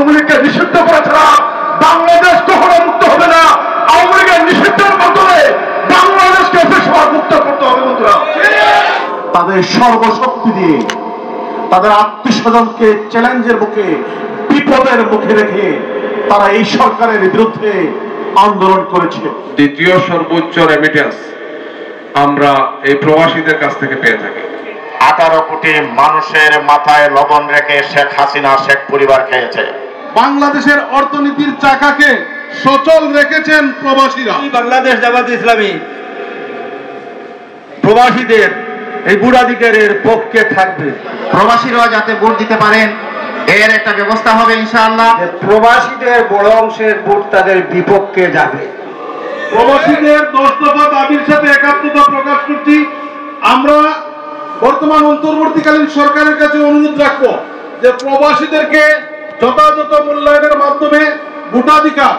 আওয়ামী লীগকে নিষিদ্ধ করা ছাড়া বাংলাদেশ কখনো মুক্ত হবে না। আওয়ামী লীগের নিষিদ্ধের মাধ্যমে বাংলাদেশকে ফ্যাসিবাদ মুক্ত করতে হবে বন্ধুরা। তাদের সর্বশক্তি দিয়ে তাদের আত্মীয়স্বজনকে চ্যালেঞ্জের মুখে, বিপদের মুখে রেখে তারা এই সরকারের বিরুদ্ধে আন্দোলন করেছে। দ্বিতীয় সর্বোচ্চ রেমিটেন্স আমরা এই প্রবাসীদের কাছ থেকে পেয়ে থাকি। 18 কোটি মানুষের মাথায় লবণ রেখে শেখ হাসিনা শেখ পরিবার খেয়েছে। বাংলাদেশের অর্থনীতির চাকাকে সচল রেখেছেন প্রবাসীরা। বাংলাদেশ জামাত ইসলামী প্রবাসীদের এই ভোটাধিকারের পক্ষে থাকবে। প্রবাসীরা যাতে ভোট দিতে পারেন এর একটা ব্যবস্থা হবে ইনশাআল্লাহ। প্রবাসীদের বড় অংশের ভোট তাদের বিপক্ষে যাবে। প্রবাসীদের 10 দফা দাবির সাথে একাত্মতা প্রকাশ করছি। আমরা বর্তমান অন্তর্বর্তীকালীন সরকারের কাছে অনুরোধ রাখবো যে প্রবাসীদেরকে যথাযথ মূল্যায়নের মাধ্যমে ভোটাধিকার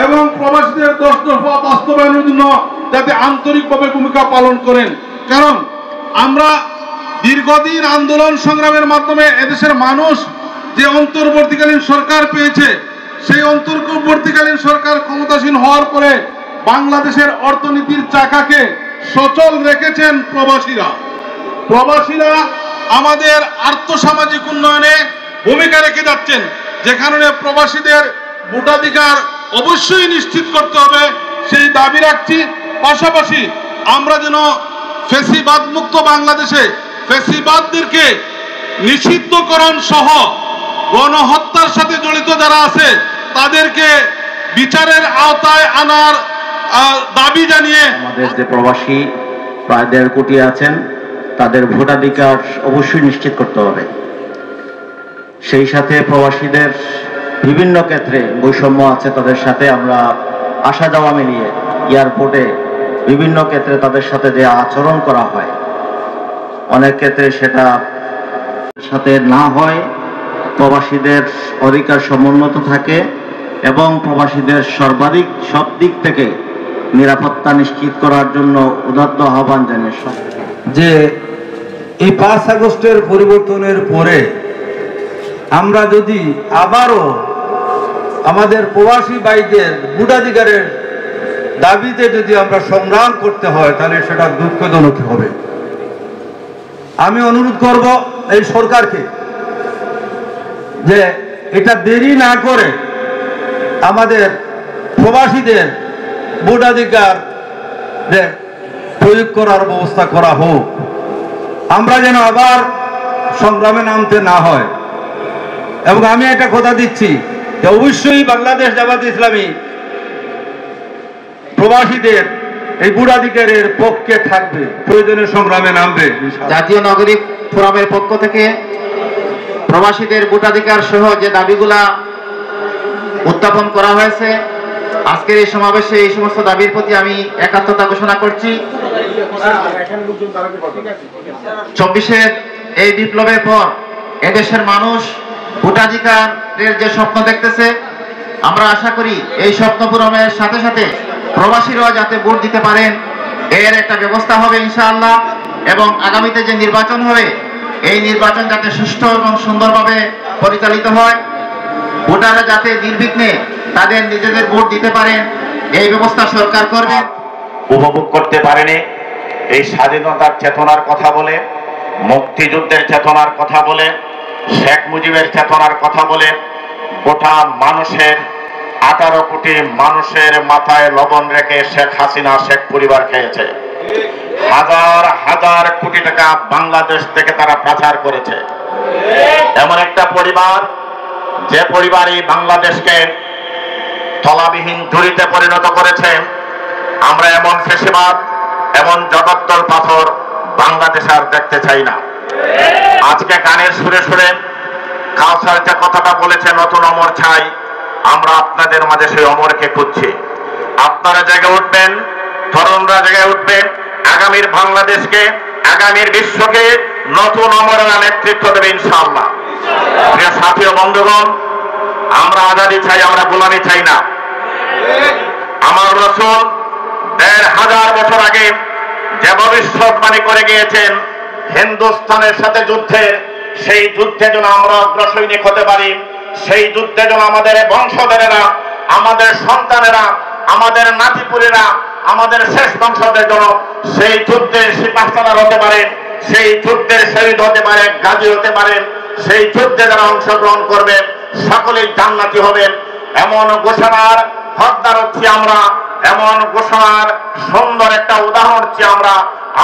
এবং প্রবাসীদের 10 দফা বাস্তবায়নের জন্য যাতে আন্তরিকভাবে ভূমিকা পালন করেন। কারণ আমরা দীর্ঘদিন আন্দোলন সংগ্রামের মাধ্যমে এদেশের মানুষ যে অন্তর্বর্তীকালীন সরকার পেয়েছে, সেই অন্তর্বর্তীকালীন সরকার ক্ষমতাসীন হওয়ার পরে বাংলাদেশের অর্থনীতির চাকাকে সচল রেখেছেন প্রবাসীরা। প্রবাসীরা আমাদের আর্থসামাজিক উন্নয়নে ভূমিকা রেখে যাচ্ছেন, যে কারণে প্রবাসীদের ভোটাধিকার অবশ্যই নিশ্চিত করতে হবে সেই দাবি রাখছি। পাশাপাশি আমরা যেন ফ্যাসিবাদ মুক্ত বাংলাদেশে ফ্যাসিবাদদেরকে নিষিদ্ধকরণ সহ গণহত্যার সাথে জড়িত যারা আছে তাদেরকে বিচারের আওতায় আনার দাবি জানিয়ে আমাদের যে প্রবাসী প্রায় 1.5 কোটি আছেন তাদের ভোটাধিকার অবশ্যই নিশ্চিত করতে হবে। সেই সাথে প্রবাসীদের বিভিন্ন ক্ষেত্রে বৈষম্য আছে, তাদের সাথে আমরা আসা যাওয়া মিলিয়ে এয়ারপোর্টে বিভিন্ন ক্ষেত্রে তাদের সাথে যে আচরণ করা হয় অনেক ক্ষেত্রে সেটা সাথে না হয়, প্রবাসীদের অধিকার সমুন্নত থাকে এবং প্রবাসীদের সর্বাধিক সব দিক থেকে নিরাপত্তা নিশ্চিত করার জন্য উদাত্ত আহ্বান জানিয়ে যে এই 5 আগস্টের পরিবর্তনের পরে আমরা যদি আবারও আমাদের প্রবাসী ভাইদের ভোটাধিকারের দাবিতে যদি আমরা সংগ্রাম করতে হয় তাহলে সেটা দুঃখজনক হবে। আমি অনুরোধ করব এই সরকারকে যে এটা দেরি না করে আমাদের প্রবাসীদের ভোটাধিকার প্রয়োগ করার ব্যবস্থা করা হোক, আমরা যেন আবার সংগ্রামে নামতে না হয়। এবং আমি একটা কথা দিচ্ছি যে অবশ্যই বাংলাদেশ জামাত ইসলামী প্রবাসীদের এই ভোটাধিকারের পক্ষে থাকবে, প্রয়োজনীয় সংগ্রামে নামবে। জাতীয় নাগরিক ফোরামের পক্ষ থেকে প্রবাসীদের ভোটাধিকার সহ যে দাবিগুলা উত্থাপন করা হয়েছে, আজকের এই সমাবেশে এই সমস্ত দাবির প্রতি আমি একাত্মতা ঘোষণা করছি। 24-এর এই বিপ্লবের পর এদেশের মানুষ ভোটাধিকারের যে স্বপ্ন দেখতেছে, আমরা আশা করি এই স্বপ্ন পূরণের সাথে সাথে প্রবাসীরা যাতে ভোট দিতে পারেন এর একটা ব্যবস্থা হবে ইনশাআল্লাহ। এবং আগামীতে যে নির্বাচন হবে এই নির্বাচন যাতে সুষ্ঠু এবং সুন্দরভাবে পরিচালিত হয়, ভোটাররা যাতে নির্বিঘ্নে তাদের নিজেদের ভোট দিতে পারেন এই ব্যবস্থা সরকার করবে। উপভোগ করতে পারেনি এই স্বাধীনতার চেতনার কথা বলে, মুক্তিযুদ্ধের চেতনার কথা বলে, শেখ মুজিবের চেতনার কথা বলে গোটা মানুষের 18 কোটি মানুষের মাথায় লবণ রেখে শেখ হাসিনা শেখ পরিবার খেয়েছে। হাজার হাজার কোটি টাকা বাংলাদেশ থেকে তারা পাচার করেছে। এমন একটা পরিবার, যে পরিবারই বাংলাদেশকে তলাবিহীন ঝুড়িতে পরিণত করেছে। আমরা এমন ফেসিবাদ, এমন জগদ্দল পাথর বাংলাদেশ আর দেখতে চাই না। আজকে গানের সুরে সুরে কাউসার যে কথাটা বলেছে, নতুন অমর চাই, আমরা আপনাদের মাঝে সেই অমরকে খুঁজছি। আপনারা জেগে উঠবেন, তরুণরা জেগে উঠবেন, আগামীর বাংলাদেশকে, আগামীর বিশ্বকে নতুন অমরেরা নেতৃত্ব দেবে ইনশাআল্লাহ। প্রিয় সাথী ও বন্ধুগণ, আমরা আজাদী চাই, আমরা গোলামি চাই না। আমার রাসূল 1500 বছর আগে যে ভবিষ্যৎবাণী করে গিয়েছেন হিন্দুস্তানের সাথে যুদ্ধের, সেই যুদ্ধে যেন আমরা অগ্রসৈনিক হতে পারি, সেই যুদ্ধে যেন আমাদের বংশধরেরা, আমাদের সন্তানেরা, আমাদের নাতিপুরেরা, আমাদের শেষ বংশধরের জন্য সেই যুদ্ধের সিপাহসালার হতে পারে, সেই যুদ্ধের শহীদ হতে পারে, গাজী হতে পারেন, সেই যুদ্ধে যারা অংশগ্রহণ করবে সকলেই জান্নাতি হবেন, এমন ঘোষণার হকদার হচ্ছি আমরা, এমন ঘোষণার সুন্দর একটা উদাহরণ হচ্ছি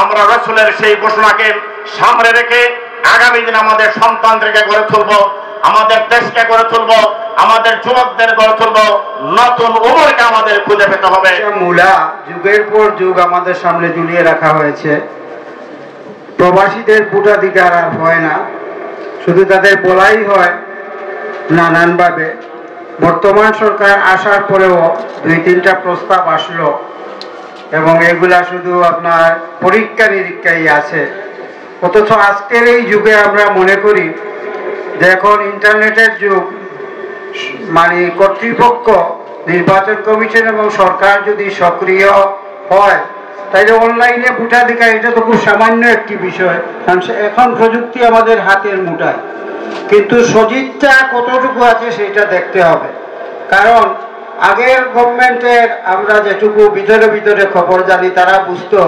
আমরা রাসূলের সেই ঘোষণাকে সামনে রেখে আগামী দিন আমাদের সন্তানদেরকে গড়ে তুলবো, আমাদের দেশকে গড়ে তুলবো, আমাদের যুবকদের গড়ে তুলবো, নতুন উমরকে আমাদের খুঁজে পেতে হবে। মূলা যুগের পর যুগ আমাদের সামনে ঝুলিয়ে রাখা হয়েছে। প্রবাসীদের ভোটাধিকার আর হয় না, শুধু তাদের বলাই হয় নানানভাবে। বর্তমান সরকার আসার পরেও 2-3টা প্রস্তাব আসলো এবং এগুলা শুধু আপনার পরীক্ষা নিরীক্ষাই আছে। অথচ আজকের এই যুগে আমরা মনে করি যে এখন ইন্টারনেটের যুগ, মানে কর্তৃপক্ষ, নির্বাচন কমিশন এবং সরকার যদি সক্রিয় হয় তাইলে অনলাইনে ভোটাধিকার এটা তো খুব সামান্য একটি বিষয়, কারণ এখন প্রযুক্তি আমাদের হাতের মুঠায়। কিন্তু সদিচ্ছা কতটুকু আছে সেটা দেখতে হবে, কারণ আগের গভর্নমেন্টের আমরা যেটুকু ভিতরে ভিতরে খবর জানি তারা বুঝতো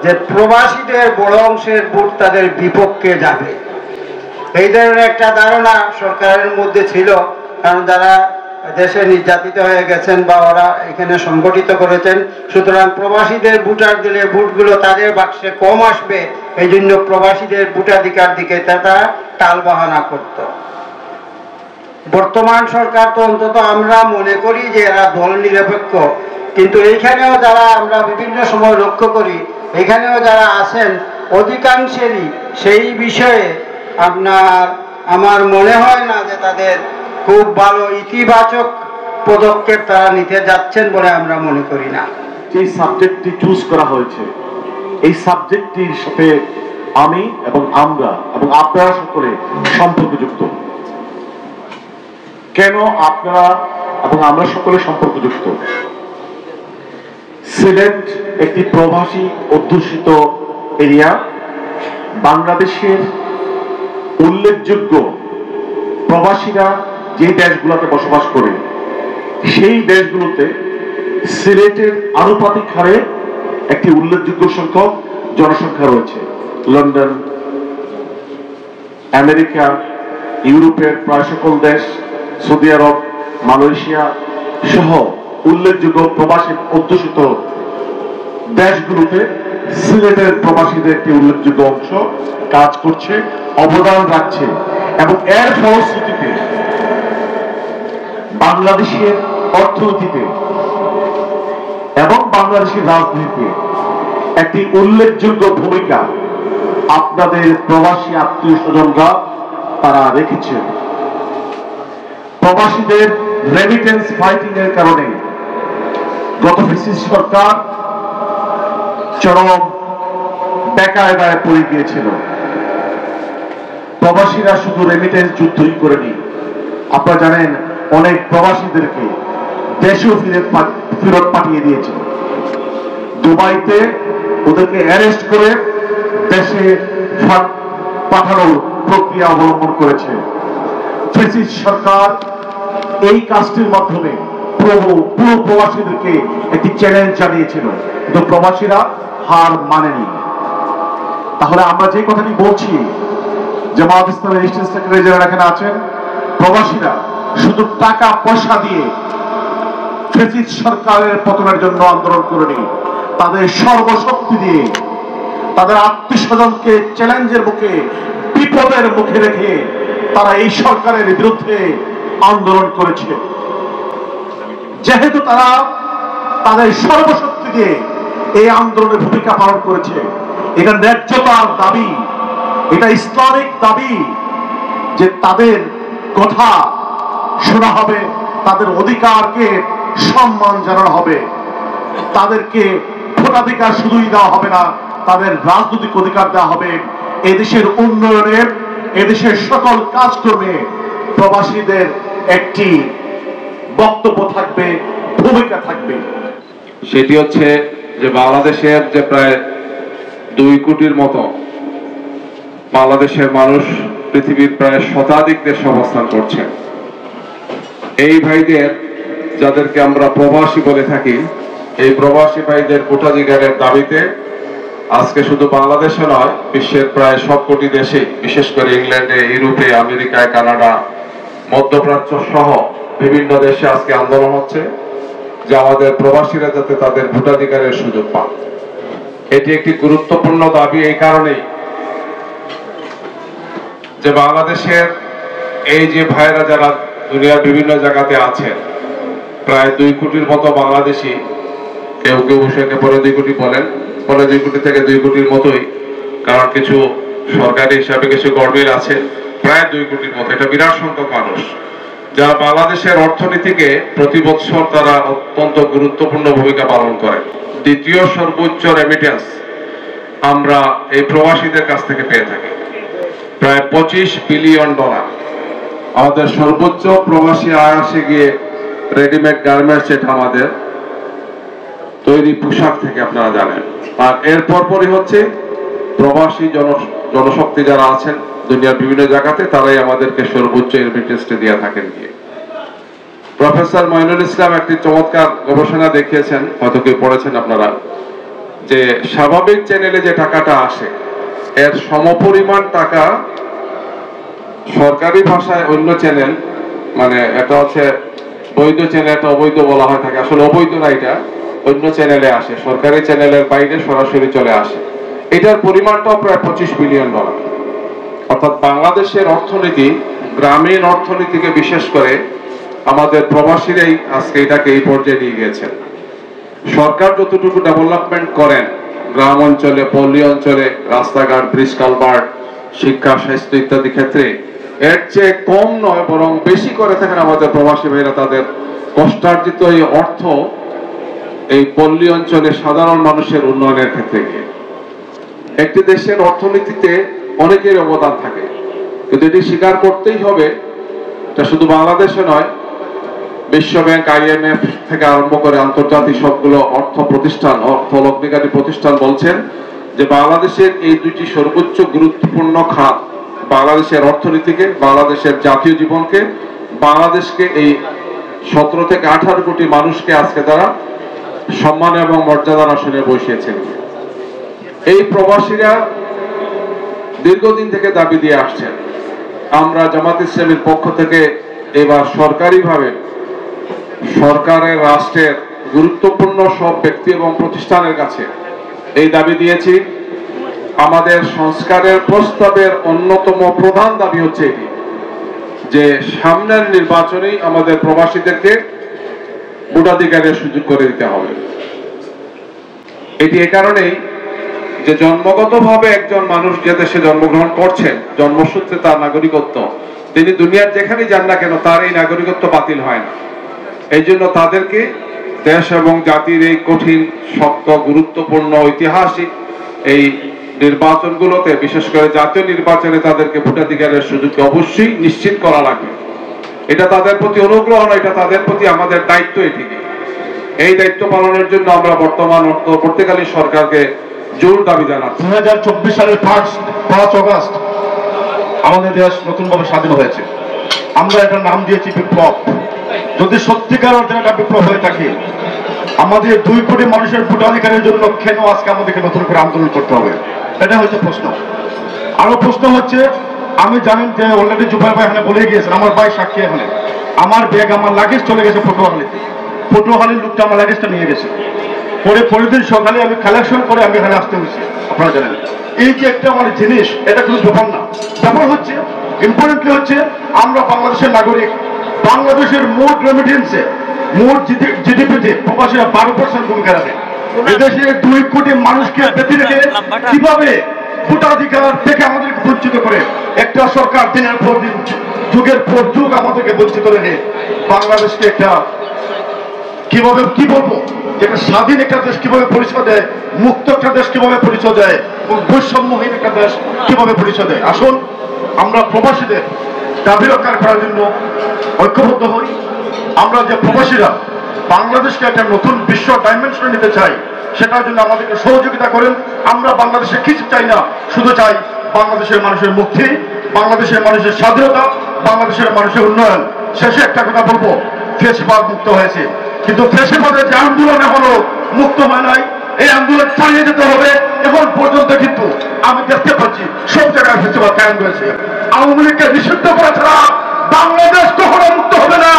যে প্রবাসীদের বড় অংশের ভোট তাদের বিপক্ষে যাবে, এই ধরনের একটা ধারণা সরকারের মধ্যে ছিল। কারণ যারা দেশে নির্যাতিত হয়ে গেছেন বা ওরা এখানে সংগঠিত করেছেন, সুতরাং প্রবাসীদের ভোটার দিলে ভোটগুলো তাদের বাক্সে কম আসবে, এই জন্য প্রবাসীদের ভোটাধিকার দিকে তারা টালবাহানা করত। বর্তমান সরকার তো অন্তত আমরা মনে করি যে এরা দল নিরপেক্ষ, কিন্তু এইখানেও যারা আমরা বিভিন্ন সময় লক্ষ্য করি, এখানেও যারা আছেন অধিকাংশেরই সেই বিষয়ে আমার মনে হয় না যে তাদের খুব ভালো ইতিবাচক পদক্ষেপ তারা নিতে যাচ্ছেন বলে আমরা মনে করি না। যে সাবজেক্টটি চুজ করা হয়েছে, এই সাবজেক্টটির সাথে আমি এবং আমরা এবং আপনারা সকলে সম্পর্কযুক্ত। কেন আপনারা এবং আমরা সকলে সম্পর্কযুক্ত? সিলেট একটি প্রবাসী অধ্যুষিত এরিয়া। বাংলাদেশের উল্লেখযোগ্য প্রবাসীরা যে দেশগুলোতে বসবাস করে সেই দেশগুলোতে সিলেটের আনুপাতিক হারে একটি উল্লেখযোগ্য সংখ্যক জনসংখ্যা রয়েছে। লন্ডন, আমেরিকা, ইউরোপের প্রায় সকল দেশ, সৌদি আরব, মালয়েশিয়া সহ উল্লেখযোগ্য প্রবাসী অধ্যুষিত দেশগুলোতে সিলেটের প্রবাসীদের একটি উল্লেখযোগ্য অংশ কাজ করছে, অবদান রাখছে এবং এর ফলশ্রুতিতে বাংলাদেশের অর্থনীতিতে এবং বাংলাদেশের রাজনীতিতে একটি উল্লেখযোগ্য ভূমিকা আপনাদের প্রবাসী আত্মীয় স্বজনরা তারা রেখেছে। প্রবাসীদের রেমিটেন্স ফাইটিং এর কারণে গত ফ্যাসিস্ট সরকার চরম বেকায়দায় পড়ে গিয়েছিল। প্রবাসীরা শুধু রেমিটেন্স যুদ্ধই করেনি, আপনারা জানেন অনেক প্রবাসীদেরকে দেশেও ফেরত পাঠিয়ে দিয়েছে। দুবাইতে ওদেরকে অ্যারেস্ট করে দেশে পাঠানোর প্রক্রিয়া অবলম্বন করেছে ফ্যাসিস্ট সরকার। এই কাজটির মাধ্যমে পুরো প্রবাসীদেরকে একটি চ্যালেঞ্জ জানিয়েছিল, কিন্তু প্রবাসীরা হার মানেনি। তাহলে আমরা যে কথাটি বলছি, জামায়াত ইসলামের স্টেট সেক্রেটারি যারা এখানে আছেন, প্রবাসীরা শুধু টাকা পয়সা দিয়ে ফ্যাসিস্ট সরকারের পতনের জন্য আন্দোলন করেনি, তাদের সর্বশক্তি দিয়ে তাদের আত্মীয় স্বজনকে চ্যালেঞ্জের মুখে, বিপদের মুখে রেখে তারা এই সরকারের বিরুদ্ধে আন্দোলন করেছে। যেহেতু তারা তাদের সর্বশক্তি দিয়ে এই আন্দোলনে ভূমিকা পালন করেছে, এটা ন্যায্যতার দাবি, এটা ইসলামিক দাবি যে তাদের কথা শোনা হবে, তাদের অধিকারকে সম্মান জানানো হবে, তাদেরকে ভোটাধিকার শুধুই দেওয়া হবে না, তাদের রাজনৈতিক অধিকার দেওয়া হবে। এদেশের উন্নয়নের, এদেশের সকল কাজকর্মে প্রবাসীদের একটি বক্তব্য থাকবে, ভূমিকা থাকবে। সেটি হচ্ছে যে বাংলাদেশের যে প্রায় 2 কোটির মতো বাংলাদেশের মানুষ পৃথিবীর প্রায় শতাধিক দেশে অবস্থান করছে। এই ভাইদের, যাদেরকে আমরা প্রবাসী বলে থাকি, এই প্রবাসী ভাইদের ভোটাধিকারের দাবিতে আজকে শুধু বাংলাদেশে নয়, বিশ্বের প্রায় সবকটি দেশে, বিশেষ করে ইংল্যান্ডে, ইউরোপে, আমেরিকায়, কানাডা, মধ্যপ্রাচ্য সহ বিভিন্ন দেশে আজকে আন্দোলন হচ্ছে যে আমাদের প্রবাসীরা যাতে তাদের ভোটাধিকারের সুযোগ পান। এটি একটি গুরুত্বপূর্ণ দাবি এই কারণেই যে বাংলাদেশের এই যে ভাইরা যারা দুনিয়ার বিভিন্ন জায়গাতে আছেন, প্রায় 2 কোটির মতো বাংলাদেশি, কেউ কেউ সেকে পরে 2 কোটি বলেন, পরে 2 কোটি থেকে 2 কোটির মতোই, কারণ কিছু সরকারি হিসাবে কিছু গড়মিল আছে, প্রায় 2 কোটির মতো। এটা বিরাট সংখ্যক মানুষ যারা বাংলাদেশের অর্থনীতিকে প্রতি বছর তারা অত্যন্ত গুরুত্বপূর্ণ ভূমিকা পালন করে। দ্বিতীয় সর্বোচ্চ রেমিটেন্স আমরা এই প্রবাসীদের কাছ থেকে পেয়ে থাকি, প্রায় $25 বিলিয়ন। আমাদের সর্বোচ্চ প্রবাসী আয় আসে গিয়ে রেডিমেড গার্মেন্টস, এটা আমাদের তৈরি পোশাক থেকে, আপনারা জানেন। আর এর পরপরই হচ্ছে প্রবাসী জনশক্তি যারা আছেন দুনিয়ার বিভিন্ন জায়গাতে, তারাই আমাদেরকে সর্বোচ্চ রেমিটেন্সটা দিয়ে থাকেন গিয়ে। প্রফেসর মঈনুল ইসলাম একটি চমৎকার গবেষণা দেখিয়েছেন, হয়তো কেউ পড়েছেন আপনারা, যে স্বাভাবিক চ্যানেলে যে টাকাটা আসে এর সমপরিমাণ টাকা সরকারি ভাষায় অন্য চ্যানেল, মানে এটা হচ্ছে বৈধ চ্যানেল, এটা অবৈধ বলা হয় থাকে, আসলে অবৈধ না, এটা অন্য চ্যানেলে আসে, সরকারি চ্যানেলের বাইরে সরাসরি চলে আসে। এটার পরিমাণটাও প্রায় $25 বিলিয়ন। অর্থাৎ বাংলাদেশের অর্থনীতি, গ্রামীণ অর্থনীতিকে বিশেষ করে আমাদের প্রবাসীরাই আজকে এটাকে এই পর্যায়ে নিয়ে গিয়েছেন। সরকার যতটুকু ডেভেলপমেন্ট করেন গ্রাম অঞ্চলে, পল্লী অঞ্চলে, রাস্তাঘাট, ব্রিজ, কালভার্ট, শিক্ষা, স্বাস্থ্য ইত্যাদি ক্ষেত্রে, এর চেয়ে কম নয় বরং বেশি করে থাকেন আমাদের প্রবাসী ভাইরা তাদের কষ্টার্জিত এই অর্থ এই পল্লী অঞ্চলে সাধারণ মানুষের উন্নয়নের ক্ষেত্রে গিয়ে। একটি দেশের অর্থনীতিতে অনেকের অবদান থাকে, কিন্তু এটি স্বীকার করতেই হবে, এটা শুধু বাংলাদেশে নয়, বিশ্ব ব্যাংক, IMF থেকে আরম্ভ করে আন্তর্জাতিক সবগুলো অর্থ প্রতিষ্ঠান, অর্থ লগ্নিকারী প্রতিষ্ঠান বলছেন যে বাংলাদেশের এই 2টি সর্বোচ্চ গুরুত্বপূর্ণ খাত বাংলাদেশের অর্থনীতিকে, বাংলাদেশের জাতীয় জীবনকে, বাংলাদেশকে, এই 17 থেকে 18 কোটি মানুষকে আজকে তারা সম্মান এবং মর্যাদার আসনে বসিয়েছেন। এই প্রবাসীরা দীর্ঘদিন থেকে দাবি দিয়ে আসছেন। আমরা জামাত ইসলামীর পক্ষ থেকে এবার সরকারিভাবে সরকারের, রাষ্ট্রের গুরুত্বপূর্ণ সব ব্যক্তি এবং প্রতিষ্ঠানের কাছে এই দাবি দিয়েছি। আমাদের সংস্কারের প্রস্তাবের অন্যতম প্রধান দাবি হচ্ছে এটি যে সামনের নির্বাচনেই আমাদের প্রবাসীদেরকে ভোটাধিকারের সুযোগ করে দিতে হবে। এটি এ কারণেই যে জন্মগতভাবে একজন মানুষ যে দেশে জন্মগ্রহণ করছেন, জন্মসূত্রে তার নাগরিকত্ব, তিনি দুনিয়ার যেখানেই যান না কেন তার এই নাগরিকত্ব বাতিল হয় না। এই জন্য তাদেরকে দেশ এবং জাতির এই কঠিন, শক্ত, গুরুত্বপূর্ণ, ঐতিহাসিক এই নির্বাচনগুলোতে, বিশেষ করে জাতীয় নির্বাচনে তাদেরকে ভোটাধিকারের সুযোগকে অবশ্যই নিশ্চিত করা লাগবে। এটা তাদের প্রতি অনুগ্রহ নয়, এটা তাদের প্রতি আমাদের দায়িত্ব। এটিকে, এই দায়িত্ব পালনের জন্য আমরা বর্তমান অন্তর্বর্তীকালীন সরকারকে জোর দাবি জানাচ্ছি। 2024 সালের 5 অগস্ট আমাদের দেশ নতুনভাবে স্বাধীন হয়েছে। আমরা এটার নাম দিয়েছি বিপ্লব। যদি সত্যিকার অর্থে একটা বিপ্লব হয়ে থাকে, আমাদের 2 কোটি মানুষের ভোটাধিকারের জন্য কেন আজকে আমাদেরকে নতুন করে আন্দোলন করতে হবে? এটা হচ্ছে প্রশ্ন। আরো প্রশ্ন হচ্ছে, আমি জানেন যে অলরেডি জুবাইর ভাই এখানে বলে গিয়েছেন, আমার ভাই সাক্ষী, এখানে আমার ব্যাগ, আমার লাগেজ চলে গেছে পটুয়াখালীতে। পটুয়াখালীর লোকটা আমার লাগেজটা নিয়ে গেছে। পরের দিন সকালে আমি কালেকশন করে আমি এখানে আসতে হয়েছি। আপনারা জানেন এই যে একটা আমার জিনিস, এটা কোনো ব্যাপার না। ব্যাপার হচ্ছে, ইম্পর্টেন্টলি হচ্ছে, আমরা বাংলাদেশের নাগরিক। বাংলাদেশের মোট রেমিটেন্সে, মোট জিডিপিতে প্রবাসীরা 12% ভূমিকা রাখে। এদেশে 2 কোটি মানুষকে বেঁধে রেখে কিভাবে ভোটাধিকার থেকে আমাদেরকে বঞ্চিত করে একটা সরকার দিনের পর দিন, যুগের পর যুগ আমাদেরকে বঞ্চিত রেখে বাংলাদেশকে একটা কিভাবে, কি বলবো, একটা স্বাধীন একটা দেশ কিভাবে পরিচয় দেয়, মুক্ত একটা দেশ কিভাবে পরিচয় দেয়, এবং বৈষম্যহীন একটা দেশ কিভাবে পরিচয় দেয়। আসুন আমরা প্রবাসীদের দাবি রক্ষা করার জন্য ঐক্যবদ্ধ হই। আমরা যে প্রবাসীরা বাংলাদেশকে একটা নতুন বিশ্ব ডাইমেনশনে নিতে চাই, সেটার জন্য আমাদেরকে সহযোগিতা করেন। আমরা বাংলাদেশে কিছু চাই না, শুধু চাই বাংলাদেশের মানুষের মুক্তি, বাংলাদেশের মানুষের স্বাধীনতা, বাংলাদেশের মানুষের উন্নয়ন। শেষে একটা কথা বলবো, ফেসিবাদ মুক্ত হয়েছে, কিন্তু ফেসিবাদের যে আন্দোলন এখনো মুক্ত হয় নাই, এই আন্দোলন চালিয়ে যেতে হবে। এখন পর্যন্ত কিন্তু আমি দেখতে পাচ্ছি সব জায়গায় ফেসিবাদ কায়েম রয়েছে। আওয়ামী লীগকে নিষিদ্ধ করা ছাড়া বাংলাদেশ কখনো মুক্ত হবে না।